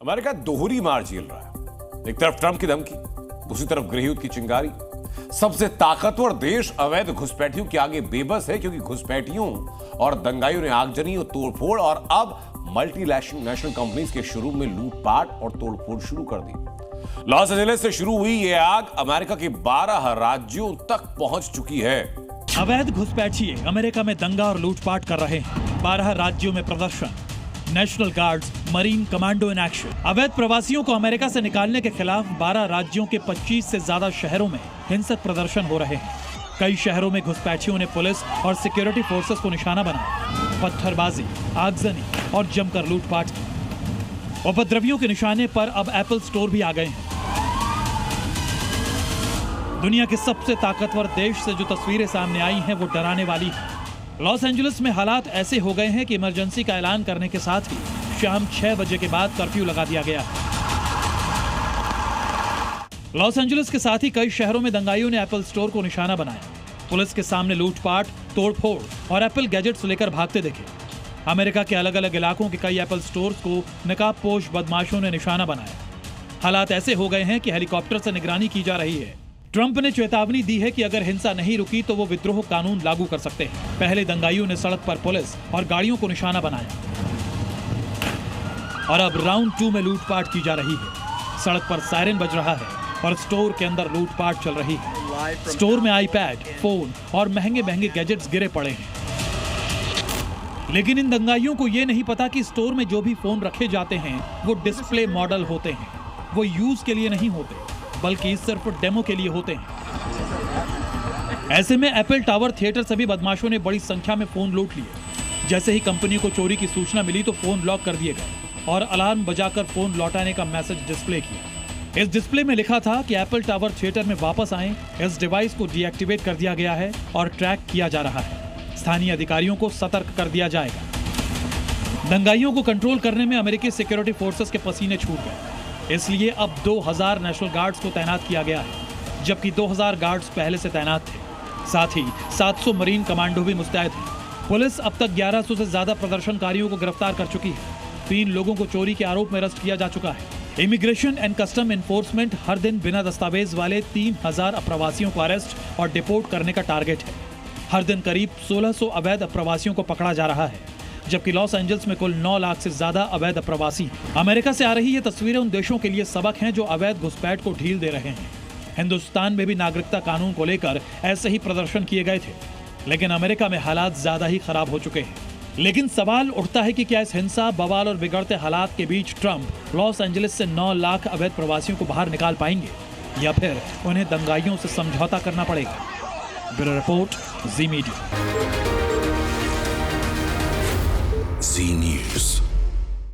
America दोहरी मार झेल रहा है। एक तरफ ट्रंप की धमकी, दूसरी तरफ गृहयुद्ध की चिंगारी। सबसे ताकतवर देश अवैध घुसपैठियों के आगे बेबस है, क्योंकि घुसपैठियों और दंगाइयों ने आगजनी और तोड़फोड़ और अब मल्टीनेशनल कंपनीज के शुरू में लूटपाट और तोड़फोड़ शुरू कर दी। लॉस एंजलिस से शुरू हुई यह आग अमेरिका के 12 राज्यों तक पहुंच चुकी है। अवैध घुसपैठिए अमेरिका में दंगा और लूटपाट कर रहे हैं। 12 राज्यों में प्रदर्शन, national guards, marine commando in action. अवैध प्रवासियों को अमेरिका से निकालने के खिलाफ 12 राज्यों के 25 से ज्यादा शहरों में हिंसक प्रदर्शन हो रहे हैं। कई शहरों में घुसपैठियों ने पुलिस और सिक्योरिटी फोर्सेस को निशाना बनाया, पत्थरबाजी, आगजनी और जमकर लूटपाट की। उपद्रवियों के निशाने पर अब एप्पल स्टोर भी आ गए हैं। दुनिया के सबसे ताकतवर देश से जो तस्वीरें सामने आई हैं वो डराने वाली है। लॉस एंजलिस में हालात ऐसे हो गए हैं कि इमरजेंसी का ऐलान करने के साथ ही शाम 6 बजे के बाद कर्फ्यू लगा दिया गया है। लॉस एंजलिस के साथ ही कई शहरों में दंगाइयों ने एप्पल स्टोर को निशाना बनाया। पुलिस के सामने लूटपाट, तोड़फोड़ और एप्पल गैजेट्स लेकर भागते दिखे। अमेरिका के अलग अलग इलाकों के कई एप्पल स्टोर्स को नकाबपोश बदमाशों ने निशाना बनाया। हालात ऐसे हो गए हैं कि हेलीकॉप्टर से निगरानी की जा रही है। ट्रंप ने चेतावनी दी है कि अगर हिंसा नहीं रुकी तो वो विद्रोह कानून लागू कर सकते हैं। पहले दंगाइयों ने सड़क पर पुलिस और गाड़ियों को निशाना बनाया और अब राउंड 2 में लूटपाट की जा रही है। सड़क पर सायरन बज रहा है और स्टोर के अंदर लूटपाट चल रही है। स्टोर में आईपैड, फोन और महंगे महंगे गैजेट्स गिरे पड़े हैं। लेकिन इन दंगाइयों को ये नहीं पता कि स्टोर में जो भी फोन रखे जाते हैं वो डिस्प्ले मॉडल होते हैं। वो यूज के लिए नहीं होते, बल्कि सिर्फ डेमो के लिए होते हैं। ऐसे में एप्पल टावर थिएटर से भी बदमाशों ने बड़ी संख्या में फोन लूट लिए। जैसे ही कंपनी को चोरी की सूचना मिली तो फोन लॉक कर दिए गए और अलार्म बजाकर फोन लौटाने का मैसेज डिस्प्ले किया। इस डिस्प्ले में लिखा था कि एप्पल टावर थिएटर में वापस आएं, इस डिवाइस को डीएक्टिवेट कर दिया गया है और ट्रैक किया जा रहा है। स्थानीय अधिकारियों को सतर्क कर दिया जाएगा। दंगाइयों को कंट्रोल करने में अमेरिकी सिक्योरिटी फोर्सेस के पसीने छूट गए, इसलिए अब 2000 नेशनल गार्ड्स को तैनात किया गया है, जबकि 2000 गार्ड्स पहले से तैनात थे। साथ ही 700 मरीन कमांडो भी मुस्तैद हैं। पुलिस अब तक 1100 से ज्यादा प्रदर्शनकारियों को गिरफ्तार कर चुकी है। 3 लोगों को चोरी के आरोप में अरेस्ट किया जा चुका है। इमिग्रेशन एंड कस्टम एनफोर्समेंट हर दिन बिना दस्तावेज वाले 3000 अप्रवासियों को अरेस्ट और डिपोर्ट करने का टारगेट है। हर दिन करीब 1600 अवैध अप्रवासियों को पकड़ा जा रहा है, जबकि लॉस एंजल्स में कुल 9 लाख से ज्यादा अवैध अप्रवासी हैं। अमेरिका से आ रही ये तस्वीरें उन देशों के लिए सबक हैं जो अवैध घुसपैठ को ढील दे रहे हैं। हिंदुस्तान में भी नागरिकता कानून को लेकर ऐसे ही प्रदर्शन किए गए थे, लेकिन अमेरिका में हालात ज्यादा ही खराब हो चुके हैं। लेकिन सवाल उठता है कि क्या इस हिंसा, बवाल और बिगड़ते हालात के बीच ट्रंप लॉस एंजलिस से 9 लाख अवैध प्रवासियों को बाहर निकाल पाएंगे या फिर उन्हें दंगाइयों से समझौता करना पड़ेगा। ब्यूरो रिपोर्ट, जी मीडिया। Z News.